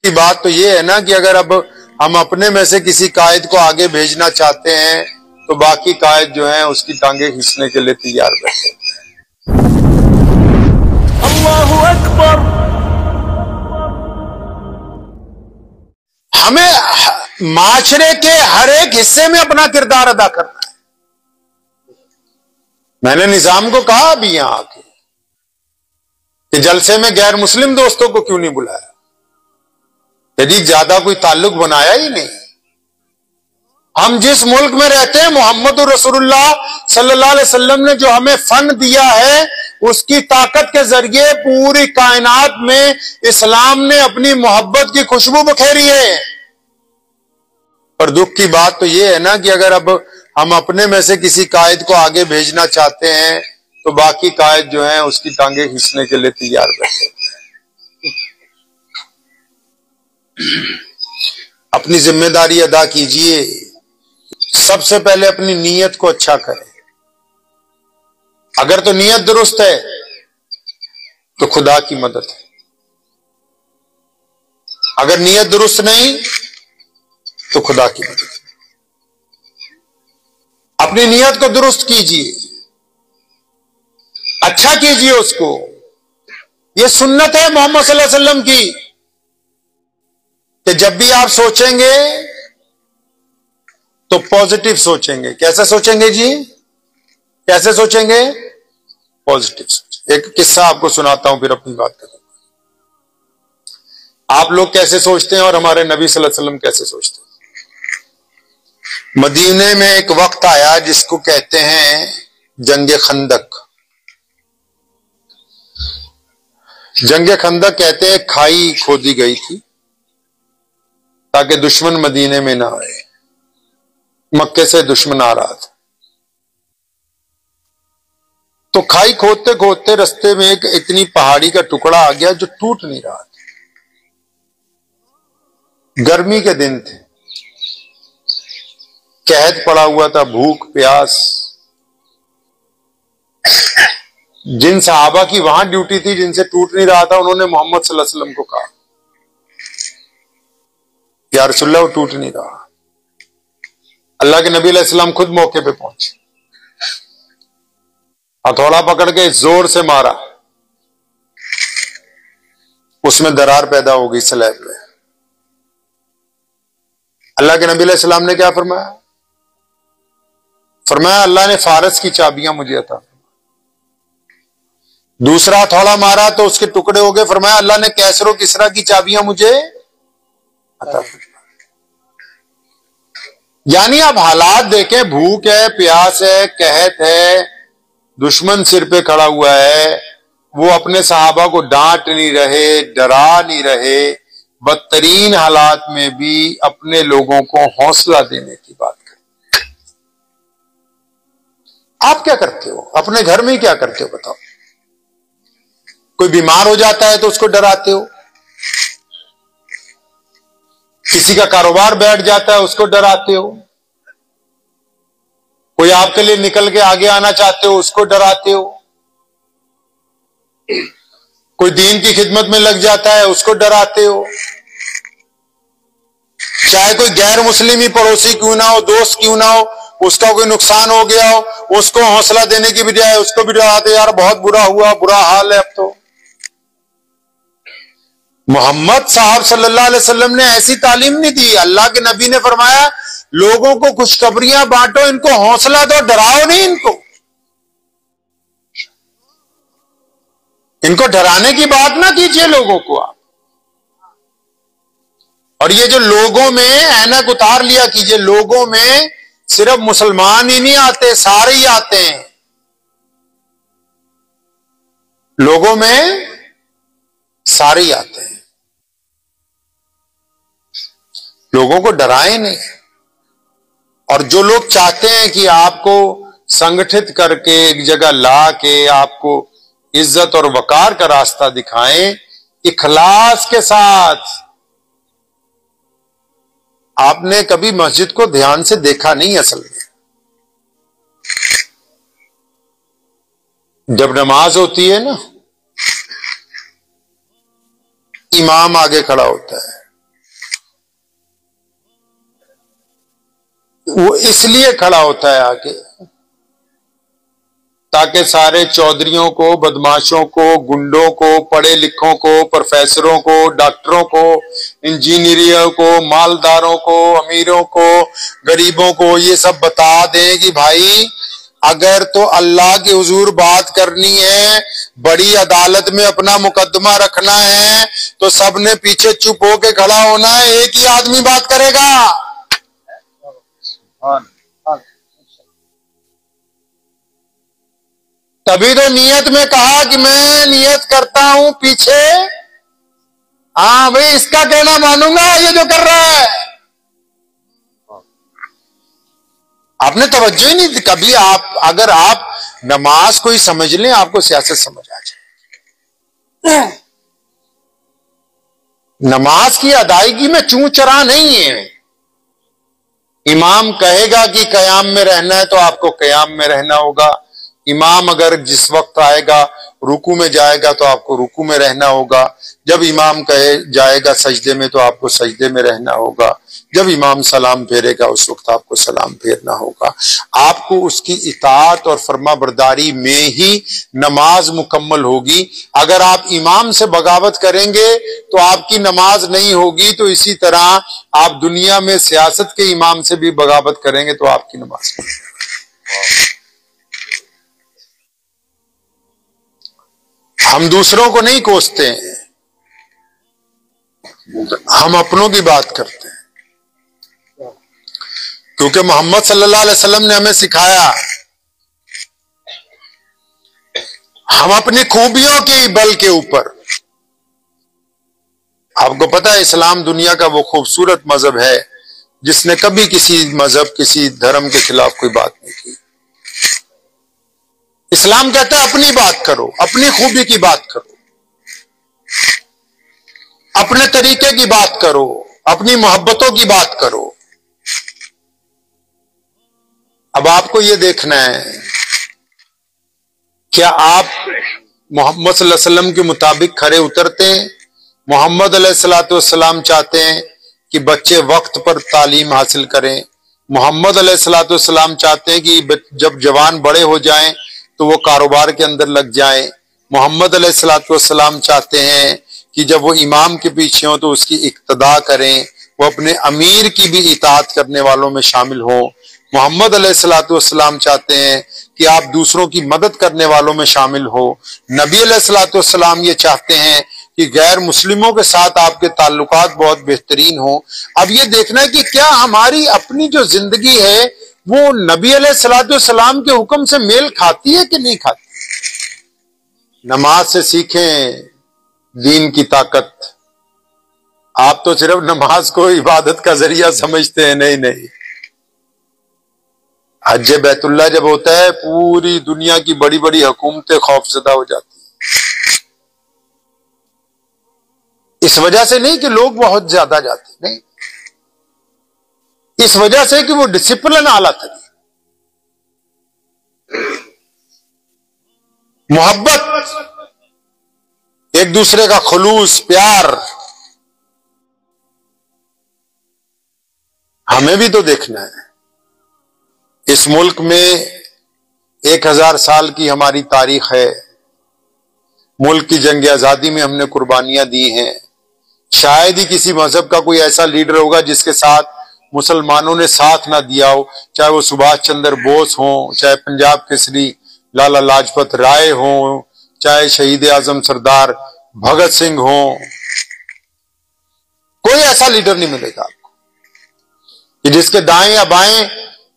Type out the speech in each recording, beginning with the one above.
की बात तो ये है ना कि अगर अब हम अपने में से किसी कायद को आगे भेजना चाहते हैं तो बाकी कायद जो हैं उसकी टांगे खींचने के लिए तैयार बैठे। अल्लाहु अकबर। हमें माशरे के हर एक हिस्से में अपना किरदार अदा करना है। मैंने निजाम को कहा अभी यहां आके कि जलसे में गैर मुस्लिम दोस्तों को क्यों नहीं बुलाया, यदि ज्यादा कोई ताल्लुक बनाया ही नहीं। हम जिस मुल्क में रहते हैं, मोहम्मद रसूलुल्लाह सल्लल्लाहु अलैहि वसल्लम ने जो हमें फन दिया है, उसकी ताकत के जरिए पूरी कायनात में इस्लाम ने अपनी मोहब्बत की खुशबू बखेरी है। पर दुख की बात तो यह है ना कि अगर अब हम अपने में से किसी कायद को आगे भेजना चाहते हैं तो बाकी कायद जो हैं उसकी टांगे खींचने के लिए तैयार बैठे। अपनी जिम्मेदारी अदा कीजिए। सबसे पहले अपनी नीयत को अच्छा करें। अगर तो नीयत दुरुस्त है तो खुदा की मदद है, अगर नीयत दुरुस्त नहीं तो खुदा की मदद है। अपनी नीयत को दुरुस्त कीजिए, अच्छा कीजिए उसको। यह सुन्नत है मोहम्मद सल्लल्लाहु अलैहि वसल्लम की कि जब भी आप सोचेंगे तो पॉजिटिव सोचेंगे। कैसे सोचेंगे जी? कैसे सोचेंगे? पॉजिटिव सोचेंगे। एक किस्सा आपको सुनाता हूं, फिर अपनी बात करूंगा। आप लोग कैसे सोचते हैं और हमारे नबी सल्लल्लाहु अलैहि वसल्लम कैसे सोचते हैं। मदीने में एक वक्त आया जिसको कहते हैं जंगे खंदक। जंगे खंदक कहते हैं खाई खोदी गई थी ताकि दुश्मन मदीने में ना आए। मक्के से दुश्मन आ रहा था, तो खाई खोदते खोदते रास्ते में एक इतनी पहाड़ी का टुकड़ा आ गया जो टूट नहीं रहा था। गर्मी के दिन थे, कहत पड़ा हुआ था, भूख प्यास। जिन सहाबा की वहां ड्यूटी थी, जिनसे टूट नहीं रहा था, उन्होंने मोहम्मद सल्लल्लाहु अलैहि वसल्लम को कहा, या रसूलल्लाह वो टूट नहीं रहा। अल्लाह के नबी अलैहिस्सलाम खुद मौके पे पहुंचे, हथौड़ा पकड़ के जोर से मारा, उसमें दरार पैदा हो गई स्लैब में। अल्लाह के नबी अलैहिस्सलाम ने क्या फरमाया? फरमाया अल्लाह ने फारस की चाबियां मुझे अता फरमाई। दूसरा हथौड़ा मारा तो उसके टुकड़े हो गए। फरमाया अल्लाह ने कैसर और किसरा की चाबियां मुझे अता फरमाई। यानी आप हालात देखें, भूख है, प्यास है, कहत है, दुश्मन सिर पे खड़ा हुआ है, वो अपने सहाबा को डांट नहीं रहे, डरा नहीं रहे, बदतरीन हालात में भी अपने लोगों को हौसला देने की बात करते। आप क्या करते हो? अपने घर में ही क्या करते हो बताओ? कोई बीमार हो जाता है तो उसको डराते हो, किसी का कारोबार बैठ जाता है उसको डराते हो, कोई आपके लिए निकल के आगे आना चाहते हो उसको डराते हो, कोई दीन की खिदमत में लग जाता है उसको डराते हो। चाहे कोई गैर मुस्लिम ही पड़ोसी क्यों ना हो, दोस्त क्यों ना हो, उसका कोई नुकसान हो गया हो, उसको हौसला देने की बजाय उसको भी डराते, यार बहुत बुरा हुआ, बुरा हाल है अब तो। मोहम्मद साहब सल्लल्लाहु अलैहि वसल्लम ने ऐसी तालीम नहीं दी। अल्लाह के नबी ने फरमाया लोगों को खुशखबरियां बांटो, इनको हौसला दो, डराओ नहीं इनको डराने की बात ना कीजिए लोगों को आप। और ये जो लोगों में ऐनक उतार लिया कीजिए, लोगों में सिर्फ मुसलमान ही नहीं आते, सारे ही आते हैं। लोगों में सारे ही आते हैं। लोगों को डराएं नहीं। और जो लोग चाहते हैं कि आपको संगठित करके एक जगह ला के आपको इज्जत और वकार का रास्ता दिखाएं, इखलास के साथ। आपने कभी मस्जिद को ध्यान से देखा नहीं असल में। जब नमाज होती है ना, इमाम आगे खड़ा होता है, वो इसलिए खड़ा होता है आके ताकि सारे चौधरियों को, बदमाशों को, गुंडों को, पढ़े लिखों को, प्रोफेसरों को, डॉक्टरों को, इंजीनियरों को, मालदारों को, अमीरों को, गरीबों को ये सब बता दें कि भाई अगर तो अल्लाह के हुजूर बात करनी है, बड़ी अदालत में अपना मुकदमा रखना है, तो सबने पीछे चुप होके खड़ा होना है, एक ही आदमी बात करेगा। तभी तो नियत में कहा कि मैं नियत करता हूं पीछे, हाँ भाई इसका कहना मानूंगा ये जो कर रहा है। आपने तवज्जो ही नहीं दी कभी। आप अगर आप नमाज को ही समझ लें, आपको सियासत समझ आ जाए। नमाज की अदायगी में चूं चरा नहीं है। इमाम कहेगा कि कयाम में रहना है तो आपको कयाम में रहना होगा। इमाम अगर जिस वक्त आएगा रुकू में जाएगा तो आपको रुकू में रहना होगा। जब इमाम कहे जाएगा सजदे में तो आपको सजदे में रहना होगा। जब इमाम सलाम फेरेगा उस वक्त आपको सलाम फेरना होगा। आपको उसकी इताअत और फर्माबरदारी में ही नमाज मुकम्मल होगी। अगर आप इमाम से बगावत करेंगे तो आपकी नमाज नहीं होगी। तो इसी तरह आप दुनिया में सियासत के इमाम से भी बगावत करेंगे तो आपकी नमाज नहीं होगी। हम दूसरों को नहीं कोसते हैं, हम अपनों की बात करते हैं, क्योंकि मोहम्मद सल्लल्लाहु अलैहि वसल्लम ने हमें सिखाया हम अपनी खूबियों के बल के ऊपर। आपको पता है इस्लाम दुनिया का वो खूबसूरत मजहब है जिसने कभी किसी मजहब, किसी धर्म के खिलाफ कोई बात नहीं की। इस्लाम कहता है अपनी बात करो, अपनी खूबी की बात करो, अपने तरीके की बात करो, अपनी मोहब्बतों की बात करो। अब आपको यह देखना है क्या आप मोहम्मद सल्लल्लाहु अलैहि वसल्लम के मुताबिक खरे उतरते हैं। मोहम्मद अलैहिस्सलाम चाहते हैं कि बच्चे वक्त पर तालीम हासिल करें। मोहम्मद अलैहिस्सलाम चाहते हैं कि जब जवान बड़े हो जाएं तो वो कारोबार के अंदर लग जाएं। मोहम्मद अलैहिस्सलाम चाहते हैं कि जब वो इमाम के पीछे हो तो उसकी इक्तदा करें, वो अपने अमीर की भी इताअत करने वालों में शामिल हो। मोहम्मद अलैहिस्सलाम चाहते हैं कि आप दूसरों की मदद करने वालों में शामिल हो। नबी अलैहिस्सलाम ये चाहते हैं कि गैर मुस्लिमों के साथ आपके ताल्लुकात बहुत बेहतरीन हो। अब ये देखना है कि क्या हमारी अपनी जो जिंदगी है वो नबी अलैहिस्सलाम के हुक्म से मेल खाती है कि नहीं खाती। नमाज से सीखें दीन की ताकत। आप तो सिर्फ नमाज को इबादत का जरिया समझते हैं। नहीं नहीं, हज बैतुल्लाह जब होता है पूरी दुनिया की बड़ी बड़ी हुकूमतें खौफजदा हो जाती हैं। इस वजह से नहीं कि लोग बहुत ज्यादा जाते, नहीं, इस वजह से कि वो डिसिप्लिन आला था। मोहब्बत, एक दूसरे का खुलूस, प्यार, हमें भी तो देखना है। इस मुल्क में 1000 साल की हमारी तारीख है। मुल्क की जंग आजादी में हमने कुर्बानियां दी हैं। शायद ही किसी मजहब का कोई ऐसा लीडर होगा जिसके साथ मुसलमानों ने साथ ना दिया हो, चाहे वो सुभाष चंद्र बोस हो, चाहे पंजाब केसरी लाला लाजपत राय हो, चाहे शहीद आजम सरदार भगत सिंह हो। कोई ऐसा लीडर नहीं मिलेगा आपको कि जिसके दाएं या बाएं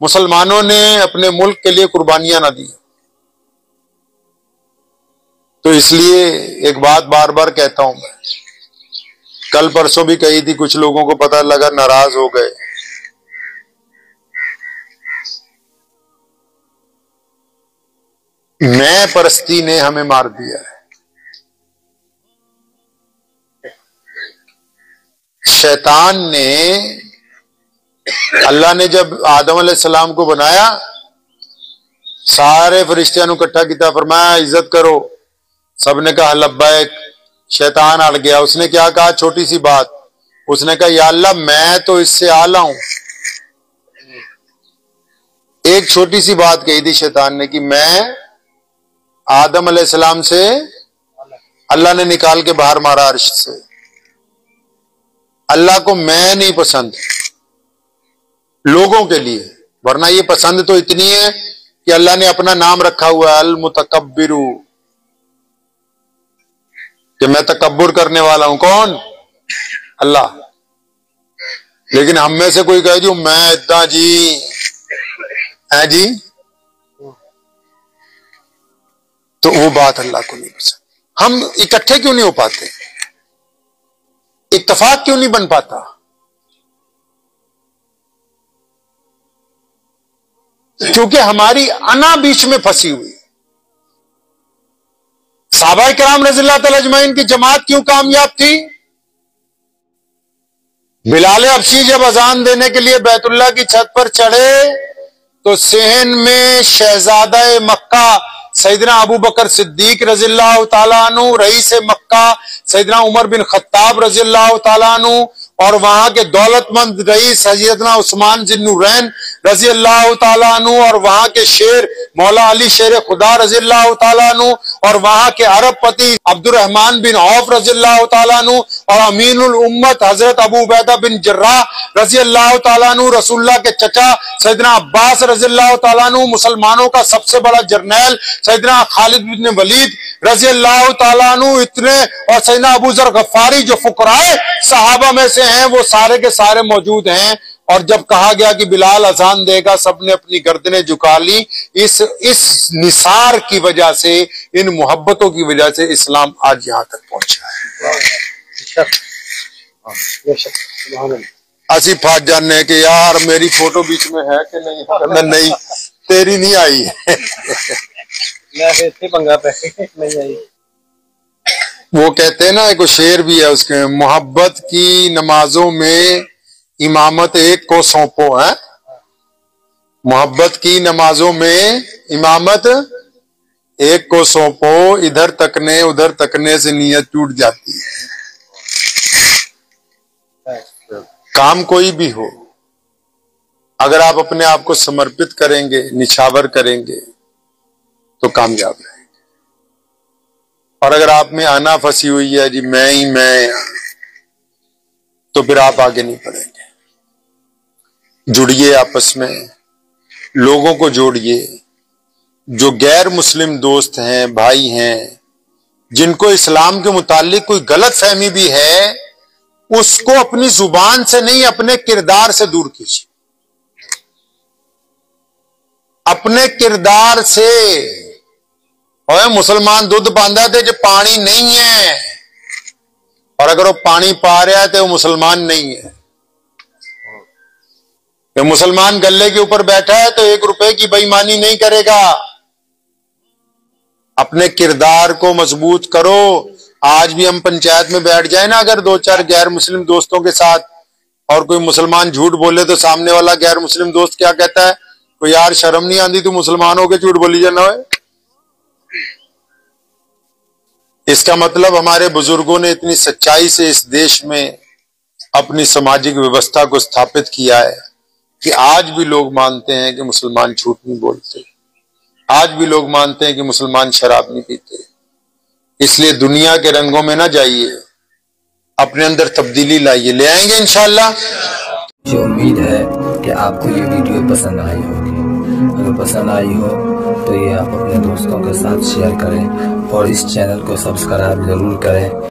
मुसलमानों ने अपने मुल्क के लिए कुर्बानियां ना दी। तो इसलिए एक बात बार बार कहता हूं मैं, कल परसों भी कही थी, कुछ लोगों को पता लगा नाराज हो गए। मैं परस्ती ने हमें मार दिया है। शैतान ने, अल्लाह ने जब आदम अलैहिस्सलाम को बनाया सारे फरिश्तियां को इकट्ठा किया, फरमाया इज्जत करो। सबने कहा लब्बैक। शैतान अड़ गया। उसने क्या कहा, छोटी सी बात, उसने कहा या अल्लाह मैं तो इससे आला हूं, एक छोटी सी बात कही थी शैतान ने कि मैं आदम अलैहिस्सलाम से अल्लाह ने निकाल के बाहर मारा अर्श से। अल्लाह को मैं नहीं पसंद, लोगों के लिए, वरना ये पसंद तो इतनी है कि अल्लाह ने अपना नाम रखा हुआ है अल मुतकब्बिरु, कि मैं तकब्बुर करने वाला हूं। कौन? अल्लाह। लेकिन हम में से कोई कहे जी मैं इतना जी है जी, तो वो बात अल्लाह को नहीं पसंद। हम इकट्ठे क्यों नहीं हो पाते, इत्तेफाक क्यों नहीं बन पाता? क्योंकि हमारी अना बीच में फंसी हुई। सहाबा किराम रज़ियल्लाहु तआला अजमईन की जमात क्यों कामयाब थी? बिलाल हबशी जब अजान देने के लिए बैतुल्लाह की छत पर चढ़े तो सेहन में शहजादा मक्का सैयदना अबू बकर सिद्दीक रज़ियल्लाहु ताला अन्हु, रईस मक्का सैयदना उमर बिन खत्ताब रज़ियल्लाहु ताला अन्हु और वहां के दौलतमंद रईस सैयदना उस्मान ज़िन्नुरैन रज़ियल्लाहु ताला अन्हु और वहां के शेर मौला अली शेर खुदा रज़ियल्लाहु ताला अन्हु और वहां के अरबपति अब्दुर्रहमान बिन औफ रज़ियल्लाहु ताला अन्हु और अमीनुल उम्मत हजरत अबू उबैदा बिन जर्राह रज़ियल्लाहु ताला अन्हु, रसूलुल्लाह के चचा सैयदना अब्बास रज़ियल्लाहु ताला अन्हु, मुसलमानों का सबसे बड़ा जर्नैल सैयदना खालिद बिन वलीद रज़ियल्लाहु ताला अन्हु, इतने और सैयदना अबू ज़र गफ्फारी जो फुकराए सहाबा में से हैं, वो सारे के सारे मौजूद हैं। और जब कहा गया कि बिलाल अजान देगा, सबने अपनी गर्दनें झुका ली। इस निसार की वजह से, इन मोहब्बतों की वजह से इस्लाम आज यहां तक पहुंचा है। असी फाट जानने के यार मेरी फोटो बीच में है कि नहीं? नहीं, तेरी नहीं आई है। नहीं आई। वो कहते हैं ना, एक शेर भी है उसके, मोहब्बत की नमाजों में इमामत एक को सौंपो है। मोहब्बत की नमाजों में इमामत एक को सौंपो, इधर तकने उधर तकने से नीयत टूट जाती है। काम कोई भी हो, अगर आप अपने आप को समर्पित करेंगे, निछावर करेंगे तो कामयाब रहेंगे। और अगर आप में आना फंसी हुई है जी मैं ही मैं, तो फिर आप आगे नहीं बढ़ेंगे। जुड़िए आपस में, लोगों को जोड़िए। जो गैर मुस्लिम दोस्त हैं, भाई हैं, जिनको इस्लाम के मुतालिक कोई गलत फहमी भी है, उसको अपनी जुबान से नहीं अपने किरदार से दूर कीजिए। अपने किरदार से। और मुसलमान दूध पांदा थे जो पानी नहीं है, और अगर वो पानी पा रहा है तो वो मुसलमान नहीं है। तो मुसलमान गल्ले के ऊपर बैठा है तो 1 रुपए की बेईमानी नहीं करेगा। अपने किरदार को मजबूत करो। आज भी हम पंचायत में बैठ जाए ना अगर 2-4 गैर मुस्लिम दोस्तों के साथ, और कोई मुसलमान झूठ बोले तो सामने वाला गैर मुस्लिम दोस्त क्या कहता है? तो यार शर्म नहीं आती तू मुसलमान होके झूठ बोली जाना है। इसका मतलब हमारे बुजुर्गों ने इतनी सच्चाई से इस देश में अपनी सामाजिक व्यवस्था को स्थापित किया है कि आज भी लोग मानते हैं कि मुसलमान झूठ नहीं बोलते। आज भी लोग मानते हैं कि मुसलमान शराब नहीं पीते। इसलिए दुनिया के रंगों में ना जाइए, अपने अंदर तब्दीली लाइए, ले आएंगे इंशाअल्लाह। मुझे उम्मीद है कि आपको ये वीडियो पसंद आई होगी। अगर पसंद आई हो तो ये आप अपने दोस्तों के साथ शेयर करें और इस चैनल को सब्सक्राइब जरूर करें।